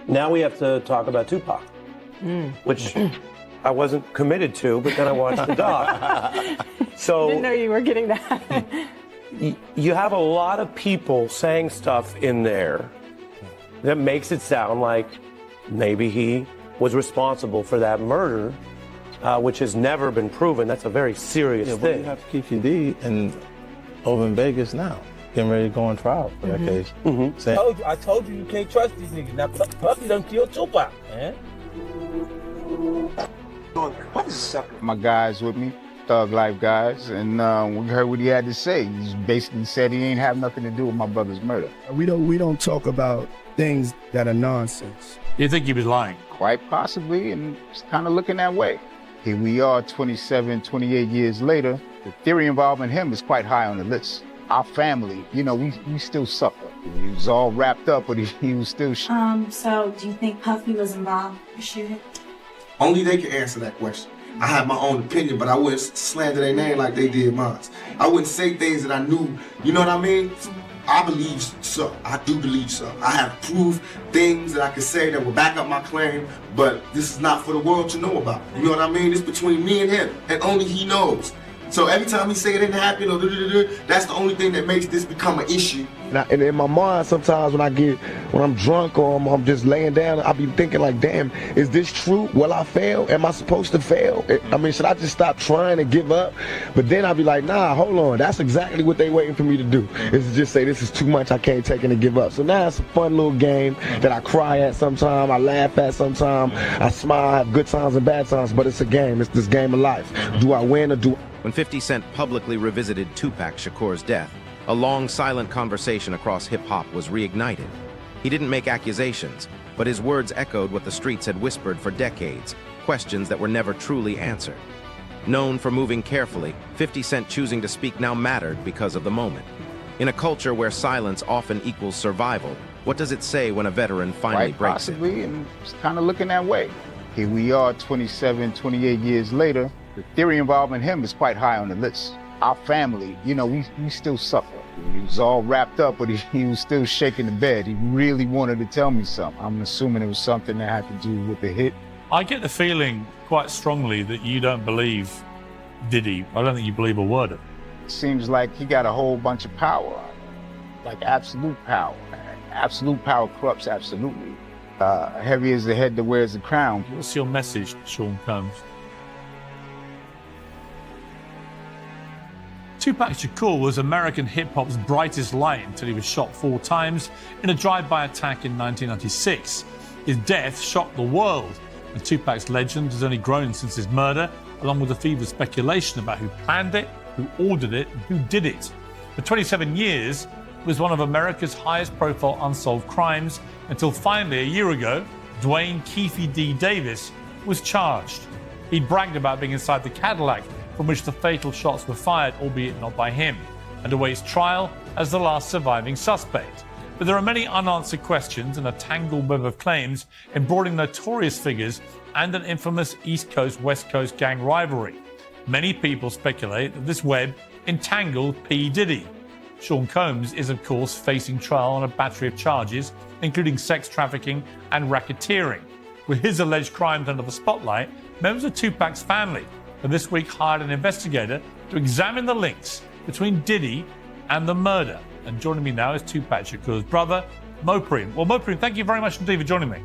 Now we have to talk about Tupac, which I wasn't committed to, but then I watched the doc. So Didn't know you were getting that. you have a lot of people saying stuff in there that makes it sound like maybe he was responsible for that murder, which has never been proven. That's a very serious But thing. you have Keefe D and over in Vegas now, getting ready to go on trial for that case. Saying, I told you can't trust these niggas. Now Puffy done killed Tupac, man. My guys with me, Thug Life guys, and we heard what he had to say. He basically said he ain't have nothing to do with my brother's murder. We don't talk about things that are nonsense. You think he was lying? Quite possibly, and it's kind of looking that way. Here we are 27, 28 years later. The theory involving him is quite high on the list. Our family, we still suffer. He was all wrapped up, but he was still So do you think Puffy was involved in the shooting? Only they can answer that question. I have my own opinion, but I wouldn't slander their name like they did mine. I wouldn't say things that I knew, you know what I mean? I believe so. I do believe so. I have proved things that I can say that will back up my claim, but this is not for the world to know about. You know what I mean? It's between me and him, and only he knows. So every time he say it didn't happen, or that's the only thing that makes this become an issue. And in my mind, sometimes when I'm drunk or I'm just laying down, I'll be thinking like, damn, is this true? Will I fail? Am I supposed to fail? I mean, should I just stop trying and give up? But then I'll be like, nah, hold on. That's exactly what they waiting for me to do, is to just say, this is too much, I can't take it and give up. So now it's a fun little game that I cry at sometimes, I laugh at sometimes, I smile, I have good times and bad times, but it's a game. It's this game of life. Do I win or do When 50 Cent publicly revisited Tupac Shakur's death, a long, silent conversation across hip-hop was reignited. He didn't make accusations, but his words echoed what the streets had whispered for decades, questions that were never truly answered. Known for moving carefully, 50 Cent choosing to speak now mattered because of the moment. In a culture where silence often equals survival, what does it say when a veteran finally quite breaks it? possibly, and it's kind of looking that way. Here we are 27, 28 years later. The theory involving him is quite high on the list. Our family, we still suffer. He was all wrapped up, but he was still shaking the bed. He really wanted to tell me something. I'm assuming it was something that had to do with the hit. I get the feeling quite strongly that you don't believe Diddy. I don't think you believe a word of it. It seems like he got a whole bunch of power, like absolute power. Absolute power corrupts absolutely. Heavy is the head that wears the crown. What's your message, Sean Combs? Tupac Shakur was American hip-hop's brightest light until he was shot 4 times in a drive-by attack in 1996. His death shocked the world, and Tupac's legend has only grown since his murder, along with the fever speculation about who planned it, who ordered it, and who did it. For 27 years, it was one of America's highest-profile unsolved crimes, until finally, a year ago, Dwayne Keefe D. Davis was charged. He bragged about being inside the Cadillac from which the fatal shots were fired, albeit not by him, and awaits trial as the last surviving suspect. But there are many unanswered questions and a tangled web of claims embroidering notorious figures and an infamous East Coast-West Coast gang rivalry. Many people speculate that this web entangled P. Diddy. Sean Combs is, of course, facing trial on a battery of charges, including sex trafficking and racketeering. With his alleged crimes under the spotlight, members of Tupac's family have this week hired an investigator to examine the links between Diddy and the murder. And joining me now is Tupac Shakur's brother, Mopreme. Well, Mopreme, thank you very much indeed for joining me.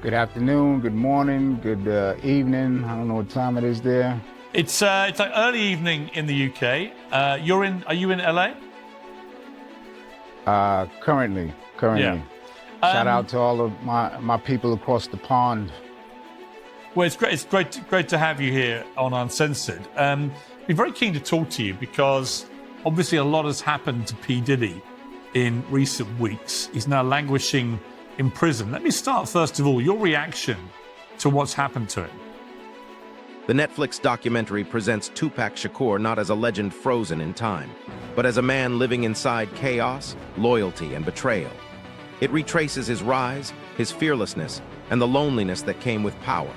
Good afternoon, good morning, good evening. I don't know what time it is there. It's like early evening in the UK. Are you in LA? Currently. Yeah. Shout out to all of my people across the pond. Well, it's great to have you here on Uncensored. Be very keen to talk to you because obviously a lot has happened to P. Diddy in recent weeks. He's now languishing in prison. Let me start first of all, your reaction to what's happened to him. The Netflix documentary presents Tupac Shakur not as a legend frozen in time, but as a man living inside chaos, loyalty, and betrayal. It retraces his rise, his fearlessness, and the loneliness that came with power.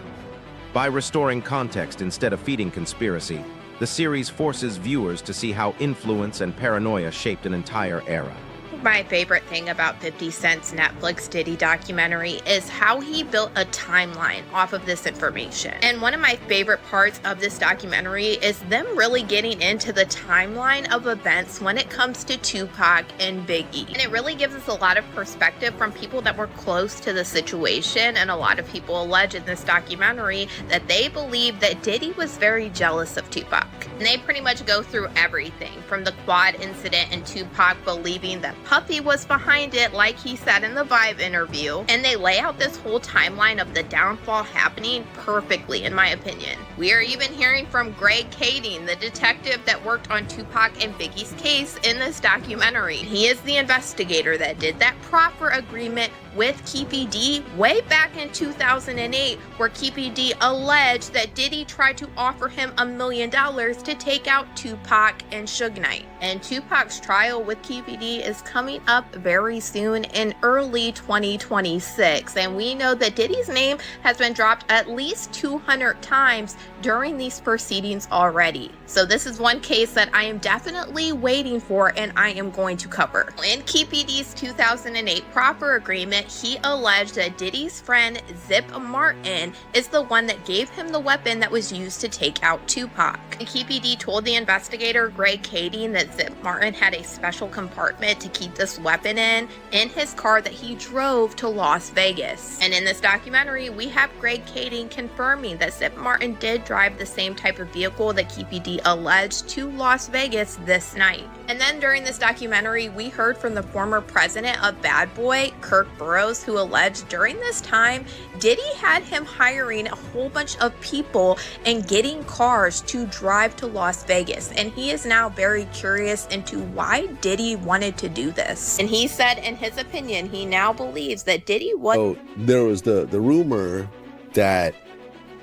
By restoring context instead of feeding conspiracy, the series forces viewers to see how influence and paranoia shaped an entire era. my favorite thing about 50 Cent's Netflix Diddy documentary is how he built a timeline off of this information. And one of my favorite parts of this documentary is them really getting into the timeline of events when it comes to Tupac and Biggie. And it really gives us a lot of perspective from people that were close to the situation, and a lot of people allege in this documentary that they believe that Diddy was very jealous of Tupac. And they pretty much go through everything from the quad incident and Tupac believing that Puffy was behind it, like he said in the Vibe interview, and they lay out this whole timeline of the downfall happening perfectly, in my opinion. We are even hearing from Greg Kading, the detective that worked on Tupac and Biggie's case in this documentary. He is the investigator that did that proffer agreement with Keefe D way back in 2008, where Keefe D alleged that Diddy tried to offer him $1 million to take out Tupac and Suge Knight. And Tupac's trial with Keefe D is coming up very soon in early 2026, and we know that Diddy's name has been dropped at least 200 times during these proceedings already. So this is one case that I am definitely waiting for and I am going to cover. In Keefe D's 2008 proffer agreement, he alleged that Diddy's friend Zip Martin is the one that gave him the weapon that was used to take out Tupac. And Keefe D told the investigator Greg Kading that Zip Martin had a special compartment to keep this weapon in his car that he drove to Las Vegas. And in this documentary, we have Greg Kading confirming that Zip Martin did drive the same type of vehicle that Keefe D alleged to Las Vegas this night. And then during this documentary, we heard from the former president of Bad Boy, Kirk Burroughs, who alleged during this time, Diddy had him hiring a whole bunch of people and getting cars to drive to Las Vegas. And he is now very curious into why Diddy wanted to do this. And he said, in his opinion, he now believes that Diddy was... So there was the rumor that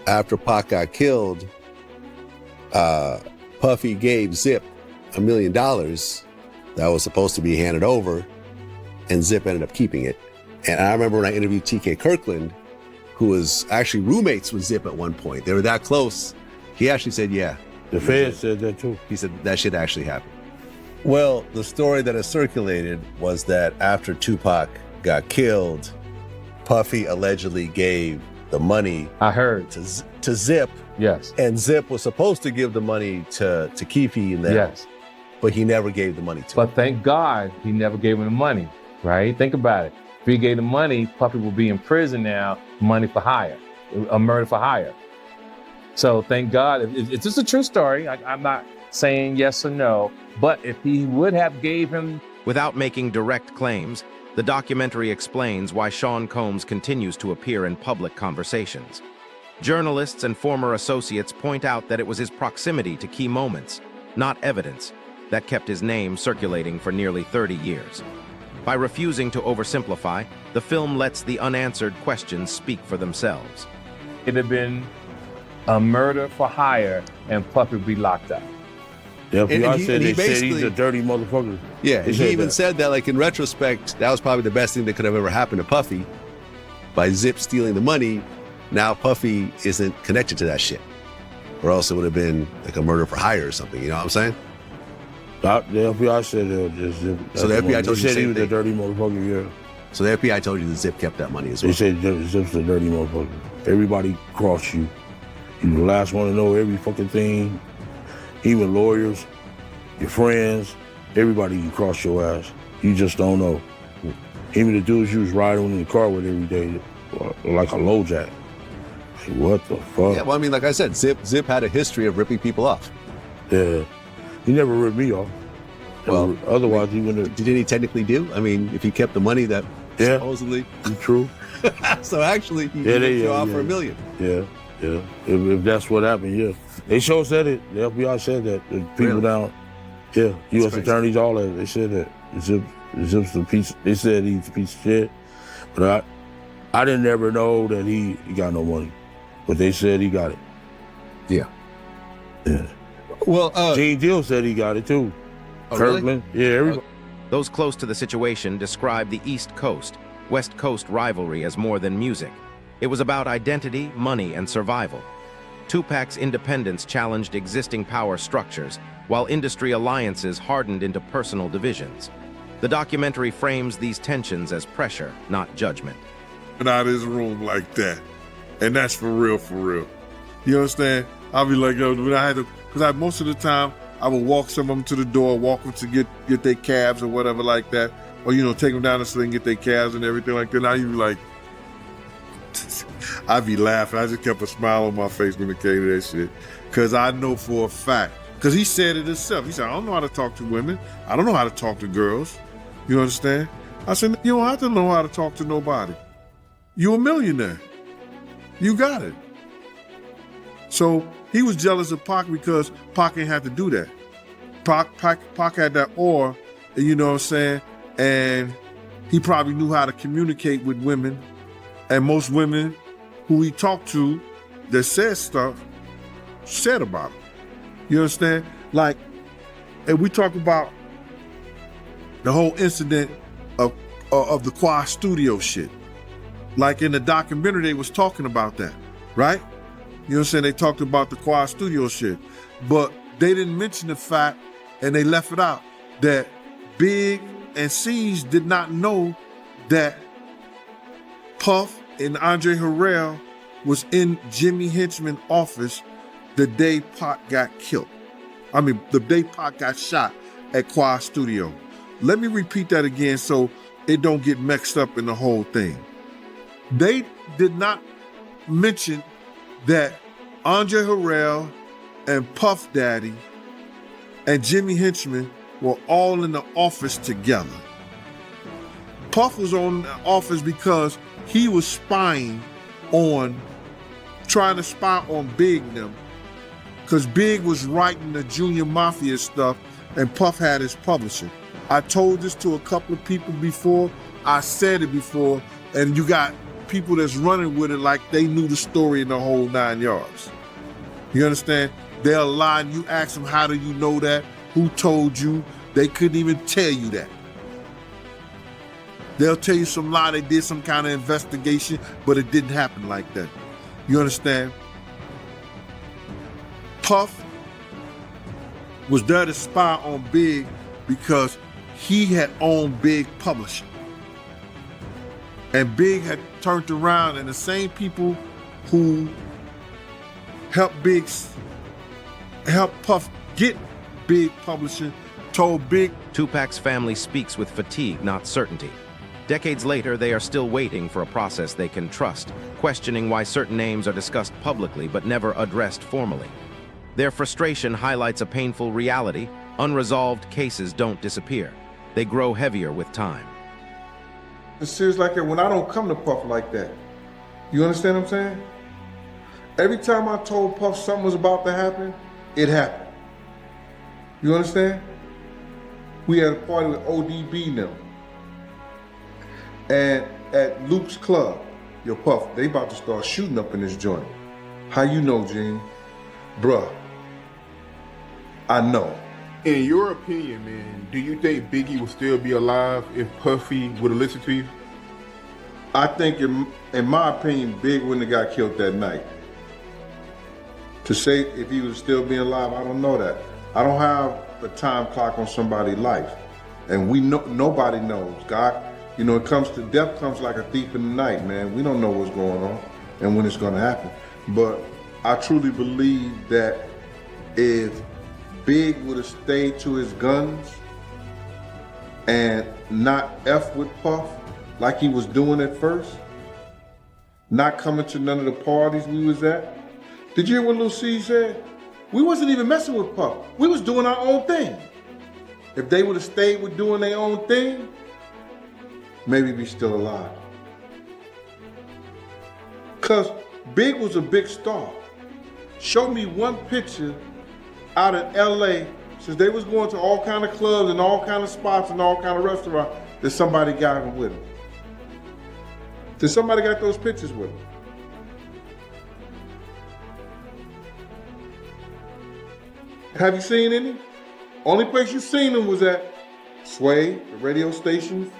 after Pac got killed, Puffy gave Zip $1 million that was supposed to be handed over, and Zip ended up keeping it. And I remember when I interviewed TK Kirkland, who was actually roommates with Zip at one point. They were that close. He actually said, yeah. The feds said that too. He said that shit actually happened. Well, the story that has circulated was that after Tupac got killed, Puffy allegedly gave the money. I heard to Zip. Yes. And Zip was supposed to give the money to Keefe and them. Yes. But he never gave the money to him. But thank God he never gave him the money, right? Think about it. If he gave the money, Puffy will be in prison now, money for hire, a murder for hire. So thank God. It's just a true story. I'm not saying yes or no, but if he would have gave him... Without making direct claims, the documentary explains why Sean Combs continues to appear in public conversations. Journalists and former associates point out that it was his proximity to key moments, not evidence, that kept his name circulating for nearly 30 years. By refusing to oversimplify, the film lets the unanswered questions speak for themselves. It'd have been a murder for hire and Puffy would be locked up. The FBI said he's a dirty motherfucker. Yeah, and he even said that, like, in retrospect, that was probably the best thing that could have ever happened to Puffy. By Zip stealing the money, now Puffy isn't connected to that shit. Or else it would have been like a murder for hire or something, you know what I'm saying? The FBI said Zip. So the FBI told you the same he was thing. a dirty motherfucker, yeah. So the FBI told you that Zip kept that money as well. They said Zip's a dirty motherfucker. Everybody crossed you. You're the last one to know every fucking thing. Even lawyers, your friends, everybody can cross your ass. You just don't know. Even the dudes you was riding in the car with every day, like a low jack. Like, what the fuck? Yeah, well, I mean, like I said, Zip had a history of ripping people off. Yeah. He never ripped me off. Well, otherwise he wouldn't have. Did he technically do? I mean, if he kept the money that supposedly. True. So actually, he ripped you off for $1 million. Yeah. If that's what happened, yeah. They sure said it. The FBI said that. The people down, U.S. attorneys, all that, they said that. Zip's a piece. They said he's a piece of shit. But I didn't ever know that he got no money. But they said he got it. Yeah. Yeah. Well, Gene Deal said he got it too. Oh, Kirkland, really? yeah, everybody. Those close to the situation describe the East Coast, West Coast rivalry as more than music. It was about identity, money, and survival. Tupac's independence challenged existing power structures, while industry alliances hardened into personal divisions. The documentary frames these tensions as pressure, not judgment. Out of his room like that. And that's for real, for real. You understand? I'll be like, yo, when I had to, because most of the time, I would walk some of them to the door, walk them to get their cabs or whatever like that. Or, take them down the street and get their cabs and everything like that. Now you be like, I'd be laughing. I just kept a smile on my face when it came to that shit. Because I know for a fact, because he said it himself. He said, I don't know how to talk to women. I don't know how to talk to girls. You understand? I said, you don't have to know how to talk to nobody. You're a millionaire. You got it. So he was jealous of Pac because Pac ain't had to do that. Pac had that aura, you know what I'm saying? And he probably knew how to communicate with women. And most women who he talked to that said stuff, said about him. You understand? Like, and we talk about the whole incident of the Quad Studio shit. Like in the documentary, they was talking about that, right? You know what I'm saying? They talked about the Quad Studio shit. But they didn't mention the fact, and they left it out, that Big and Siege did not know that Puff and Andre Harrell was in Jimmy Henchman's office the day Pac got killed. I mean, the day Pac got shot at Quad Studio. Let me repeat that again so it don't get mixed up in the whole thing. They did not mention that Andre Harrell and Puff Daddy and Jimmy Henchman were all in the office together. Puff was on the office because he was trying to spy on Big and them, because Big was writing the Junior Mafia stuff and Puff had his publisher. I told this to a couple of people before, I said it before, and you got people that's running with it like they knew the story in the whole 9 yards. You understand? They'll lie and you ask them, how do you know that? Who told you? They couldn't even tell you that. They'll tell you some lie, they did some kind of investigation, but it didn't happen like that. You understand? Puff was there to spy on Big because he had owned Big Publishing. And Big had turned around, and the same people who helped Puff get Big Publishing told Big. Tupac's family speaks with fatigue, not certainty. Decades later, they are still waiting for a process they can trust, questioning why certain names are discussed publicly but never addressed formally. Their frustration highlights a painful reality. Unresolved cases don't disappear. They grow heavier with time. It's serious like that when I don't come to Puff like that. You understand what I'm saying? Every time I told Puff something was about to happen, it happened. You understand? We had a party with ODB now. And at Luke's club, yo Puff, they about to start shooting up in this joint. How you know, Gene? Bruh, I know. In your opinion, man, do you think Biggie would still be alive if Puffy would have listened to you? I think, in my opinion, Big wouldn't have got killed that night. To say if he was still being alive, I don't know that. I don't have a time clock on somebody's life. And we know, nobody knows. God, you know, it comes to death comes like a thief in the night, man. We don't know what's going on and when it's gonna happen. But I truly believe that if Big would have stayed to his guns and not F with Puff like he was doing at first, not coming to none of the parties we was at. Did you hear what Lil C said? We wasn't even messing with Puff. We was doing our own thing. If they would have stayed with doing their own thing, maybe be still alive. Cause Big was a big star. Show me one picture out in LA, since they was going to all kind of clubs and all kind of spots and all kind of restaurants, that somebody got him with him. Did somebody got those pictures with him? Have you seen any? Only place you seen them was at Sway, the radio stations,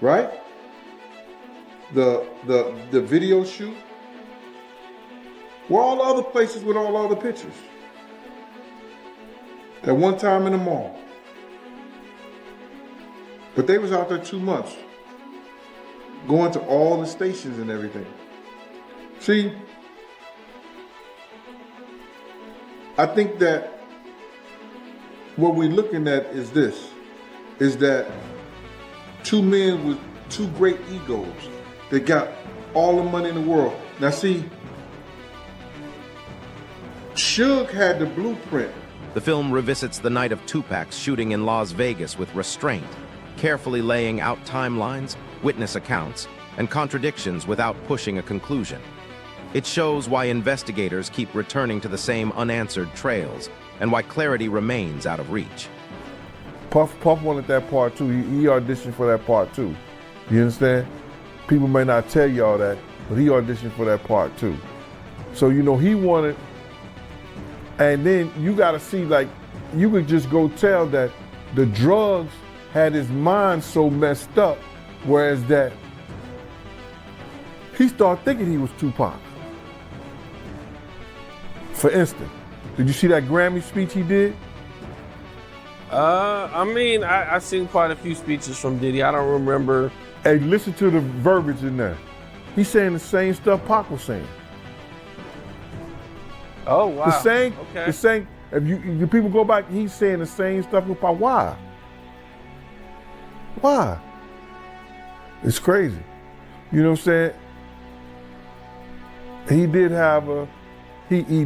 right? The video shoot. Where all the other places with all the other pictures? At one time in the mall. But they was out there 2 months, going to all the stations and everything. See, I think that what we're looking at is this, is that two men with two great egos that got all the money in the world. Now see, Suge had the blueprint. The film revisits the night of Tupac's shooting in Las Vegas with restraint, carefully laying out timelines, witness accounts, and contradictions without pushing a conclusion. It shows why investigators keep returning to the same unanswered trails and why clarity remains out of reach. Puff wanted that part too. He auditioned for that part too. You understand? People may not tell y'all that, but he auditioned for that part too. So, you know, he wanted, and then you gotta see, like, you could just go tell that the drugs had his mind so messed up, whereas that he started thinking he was Tupac. For instance, did you see that Grammy speech he did? I mean, I've seen quite a few speeches from Diddy. I don't remember. Hey, listen to the verbiage in there. He's saying the same stuff Pac was saying. Oh, wow. The same, Okay. the same. If you people go back, he's saying the same stuff with Pac. Why? Why? It's crazy. You know what I'm saying? He did have a, he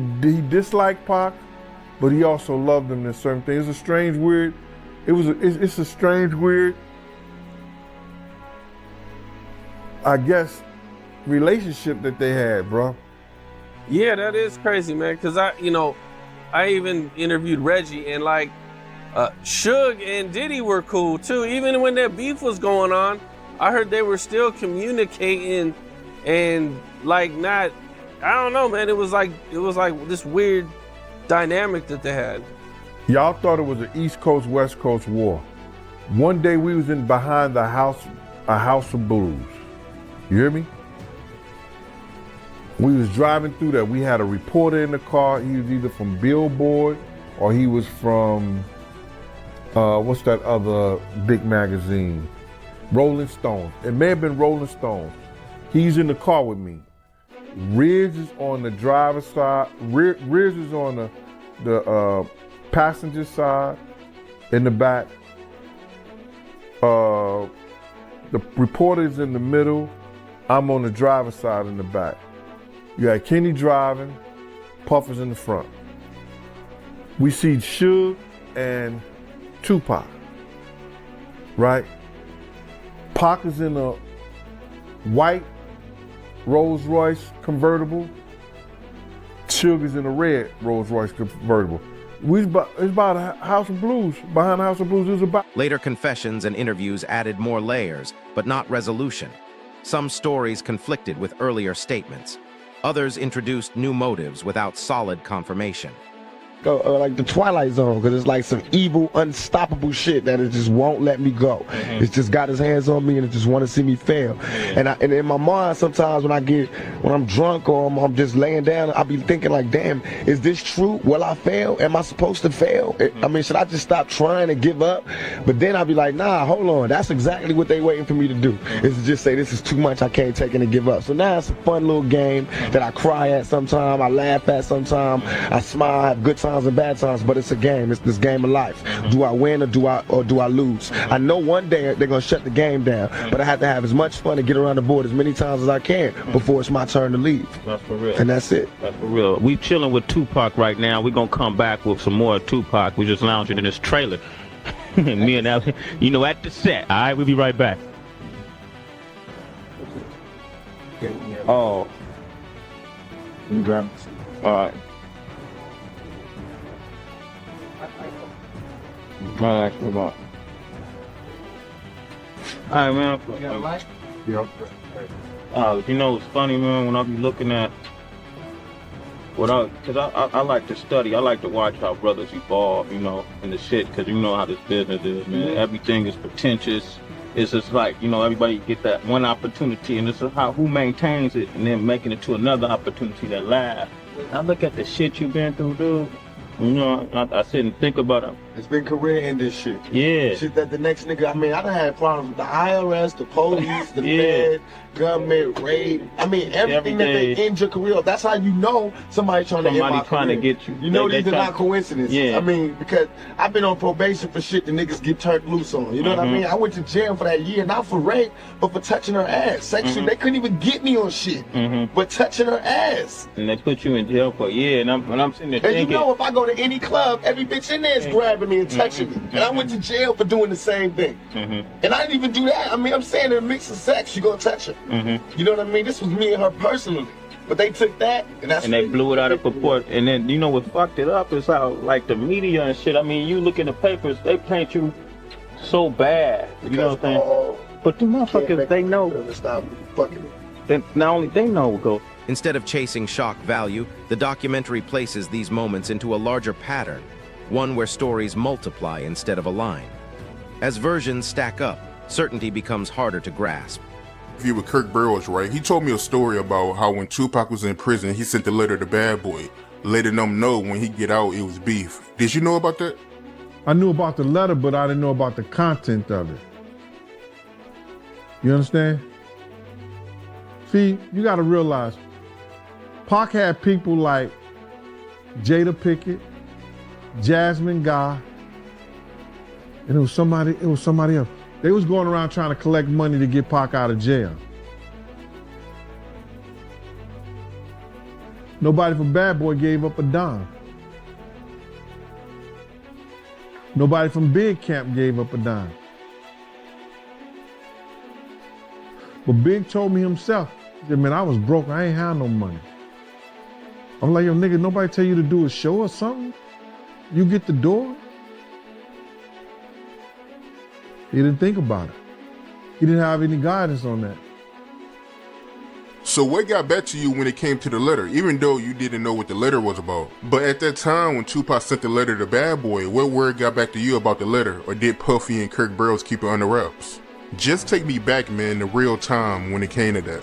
disliked Pac, but he also loved him in certain things. It's a strange, weird, it's a strange, weird, I guess, relationship that they had, bro. Yeah, that is crazy, man. Cause I even interviewed Reggie, and like, Suge and Diddy were cool too. Even when their beef was going on, I heard they were still communicating and like not, I don't know, man. It was like this weird dynamic that they had. Y'all thought it was an East Coast, West Coast war. One day we was in behind a house of blues. You hear me? We was driving through there. We had a reporter in the car. He was either from Billboard or he was from, what's that other big magazine? Rolling Stone. It may have been Rolling Stone. He's in the car with me. Riz is on the driver's side. Riz is on the passenger side in the back. The reporter is in the middle. I'm on the driver's side in the back. You had Kenny driving, Puff is in the front. We see Suge and Tupac, right? Pac is in a white Rolls Royce convertible. Suge is in a red Rolls Royce convertible. It's about a House of Blues. Behind the House of Blues is about. Later confessions and interviews added more layers, but not resolution. Some stories conflicted with earlier statements. Others introduced new motives without solid confirmation. Like the Twilight Zone, because it's like some evil, unstoppable shit that it just won't let me go. It's just got his hands on me and it just want to see me fail. And in my mind, sometimes when I'm drunk or I'm just laying down, I'll be thinking like, damn, is this true? Will I fail? Am I supposed to fail? I mean, should I just stop trying and give up? But then I'll be like, nah, hold on. That's exactly what they waiting for me to do. Is to just say, this is too much, I can't take it and give up. So now it's a fun little game that I cry at sometimes, I laugh at sometimes, I smile, I have good times and bad times, but it's a game. It's this game of life. Do I win or do I lose? I know one day they're gonna shut the game down, but I have to have as much fun and get around the board as many times as I can before it's my turn to leave. That's for real. And that's it. That's for real. We chilling with Tupac right now. We're gonna come back with some more Tupac. We just lounging in this trailer. Me and that, at the set. All right, we'll be right back. Oh. All right. All right, man. Yep. It's funny, man, when I be looking at because I like to study. I like to watch how brothers evolve, in the shit, because you know how this business is, man. Mm-hmm. Everything is pretentious. It's just like, everybody get that one opportunity, and it's who maintains it and then making it to another opportunity that lasts. I look at the shit you've been through, dude. I sit and think about It's been career-ending shit. Yeah. Shit that the next nigga, I mean, I done had problems with the IRS, the police, the Fed, government, raid. I mean, everything that they end your career. That's how you know somebody trying to end my career. Get you. You know these are not coincidences. Yeah. I mean, because I've been on probation for shit the niggas get turned loose on. You know what I mean? I went to jail for that year, not for rape, but for touching her ass. Sexually, they couldn't even get me on shit, but touching her ass. And they put you in jail for and I'm sitting there And thinking, you know, if I go to any club, every bitch in there is grabbing me and touching me. And I went to jail for doing the same thing. And I didn't even do that. I mean, I'm saying in a mix of sex, you gonna touch her. You know what I mean? This was me and her personally. But they took that, and they blew it out of proportion. And then, you know what fucked it up is how, like, the media and shit, I mean, you look in the papers, they paint you so bad. You know what I'm saying? But the motherfuckers, they know. Stop fucking. Not only they know, go. Instead of chasing shock value, the documentary places these moments into a larger pattern, one where stories multiply instead of align. As versions stack up, certainty becomes harder to grasp. If you were Kirk Burrows, right? He told me a story about how when Tupac was in prison, he sent a letter to Bad Boy, letting them know when he get out, it was beef. Did you know about that? I knew about the letter, but I didn't know about the content of it. You understand? See, you gotta realize, Pac had people like Jada Pickett, Jasmine Guy, and it was somebody else. They was going around trying to collect money to get Pac out of jail. Nobody from Bad Boy gave up a dime. Nobody from Big Camp gave up a dime. But Big told me himself, he said, man, I was broke, I ain't had no money. I'm like, yo, nigga, nobody tell you to do a show or something? You get the door? He didn't think about it. He didn't have any guidance on that. So what got back to you when it came to the letter, even though you didn't know what the letter was about? But at that time when Tupac sent the letter to Bad Boy, what word got back to you about the letter, or did Puffy and Kirk Burrows keep it under wraps? Just take me back, man, to real time when it came to that.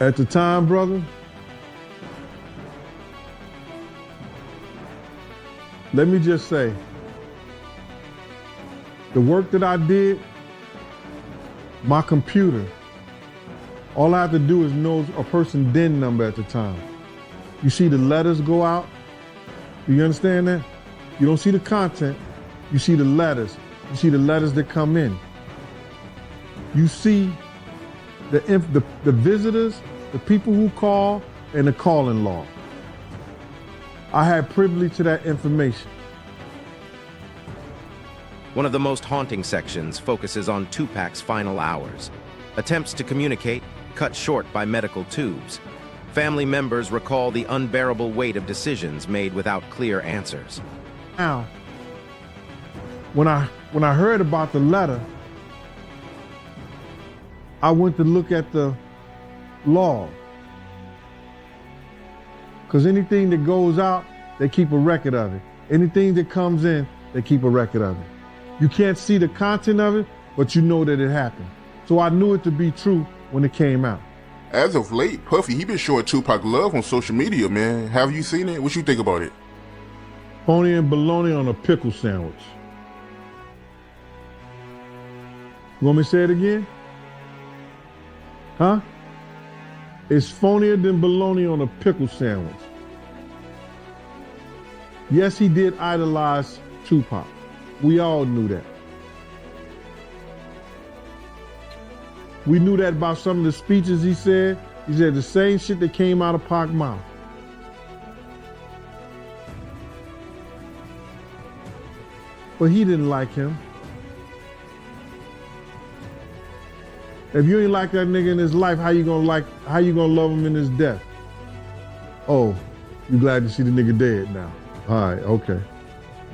At the time, brother, let me just say, the work that I did, my computer, all I have to do is know a person's DIN number at the time. You see the letters go out? Do you understand that? You don't see the content, you see the letters. You see the letters that come in. You see the visitors, the people who call, and the calling log. I had privilege to that information. One of the most haunting sections focuses on Tupac's final hours. Attempts to communicate cut short by medical tubes. Family members recall the unbearable weight of decisions made without clear answers. Now, when I heard about the letter, I went to look at the log. Because anything that goes out, they keep a record of it. Anything that comes in, they keep a record of it. You can't see the content of it, but you know that it happened. So I knew it to be true when it came out. As of late, Puffy, he been showing Tupac love on social media, man. Have you seen it? What you think about it? Phony and bologna on a pickle sandwich. You want me to say it again? Huh? It's phonier than bologna on a pickle sandwich. Yes, he did idolize Tupac. We all knew that. We knew that about some of the speeches he said. He said the same shit that came out of Pac's mouth. But he didn't like him. If you ain't like that nigga in his life, how you gonna love him in his death? Oh, you glad to see the nigga dead now. All right, okay.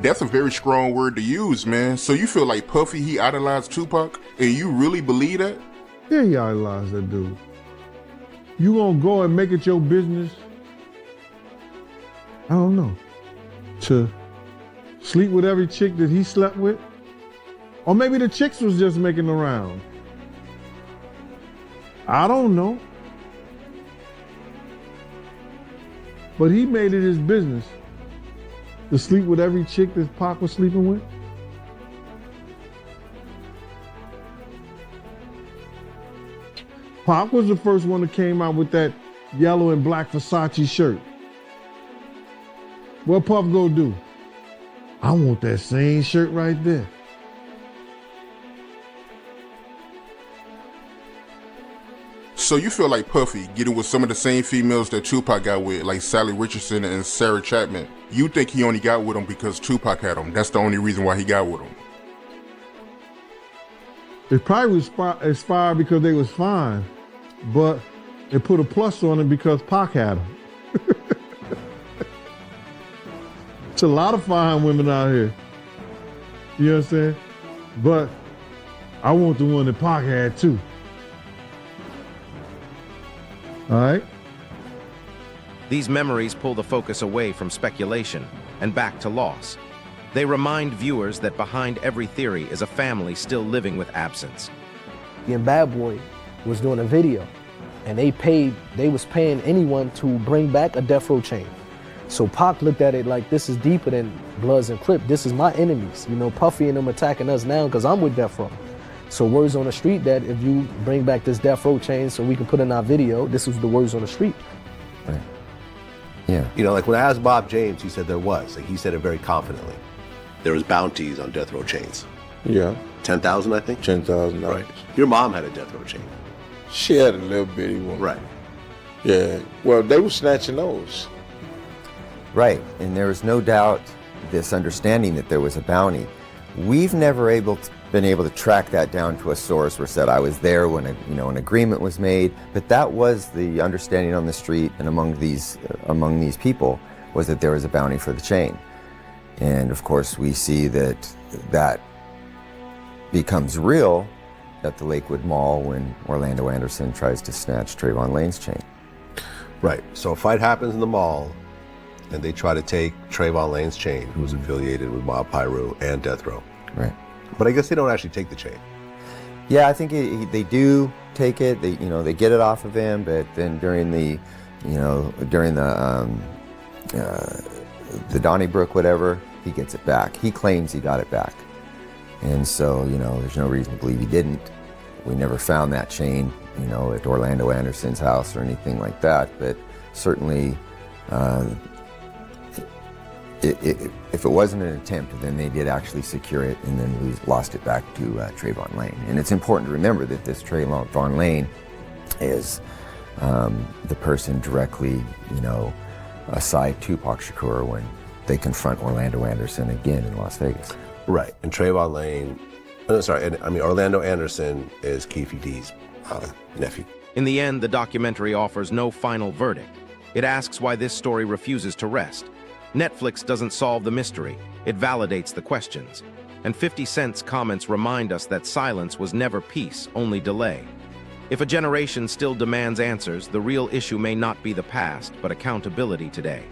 That's a very strong word to use, man. So you feel like Puffy, he idolized Tupac, and you really believe that? Yeah, he idolized that dude. You gonna go and make it your business, I don't know, to sleep with every chick that he slept with? Or maybe the chicks was just making the round. I don't know. But he made it his business to sleep with every chick that Pac was sleeping with. Pac was the first one that came out with that yellow and black Versace shirt. What Puff go do? I want that same shirt right there. So you feel like Puffy getting with some of the same females that Tupac got with, like Sally Richardson and Sarah Chapman. You think he only got with them because Tupac had them. That's the only reason why he got with them. It probably was inspired because they was fine, but it put a plus on it because Pac had them. It's a lot of fine women out here. You know what I'm saying? But I want the one that Pac had too. All right? These memories pull the focus away from speculation and back to loss. They remind viewers that behind every theory is a family still living with absence. And Bad Boy was doing a video, and they was paying anyone to bring back a death row chain. So Pac looked at it like, this is deeper than Bloods and Crip. This is my enemies. You know, Puffy and them attacking us now because I'm with Death Row. So words on the street that if you bring back this death row chain so we can put in our video, this was the words on the street. Right. Yeah. You know, like when I asked Bob James, he said there was. Like he said it very confidently. There was bounties on death row chains. Yeah. 10,000, I think? $10,000. Right. Your mom had a death row chain. She had a little bitty one. Right. Yeah. Well, they were snatching those. Right. And there was no doubt this understanding that there was a bounty. We've never been able to track that down to a source where said I was there when an agreement was made, but that was the understanding on the street and among these people was that there was a bounty for the chain. And of course we see that becomes real at the Lakewood Mall when Orlando Anderson tries to snatch Trayvon Lane's chain. Right. So a fight happens in the mall and they try to take Trayvon Lane's chain, who's affiliated with Mob Piru and Death Row. Right. But I guess they don't actually take the chain. Yeah, I think they do take it. They get it off of him, but then during the Donnybrook whatever, he gets it back. He claims he got it back, and so there's no reason to believe he didn't. We never found that chain, at Orlando Anderson's house or anything like that. But certainly, if it wasn't an attempt, then they did actually secure it and then lost it back to Trayvon Lane. And it's important to remember that this Trayvon Lane is the person directly, aside Tupac Shakur when they confront Orlando Anderson again in Las Vegas. Right, and Trayvon Lane, Orlando Anderson is Keefe D's nephew. In the end, the documentary offers no final verdict. It asks why this story refuses to rest. Netflix doesn't solve the mystery, it validates the questions. And 50 Cent's comments remind us that silence was never peace, only delay. If a generation still demands answers, the real issue may not be the past, but accountability today.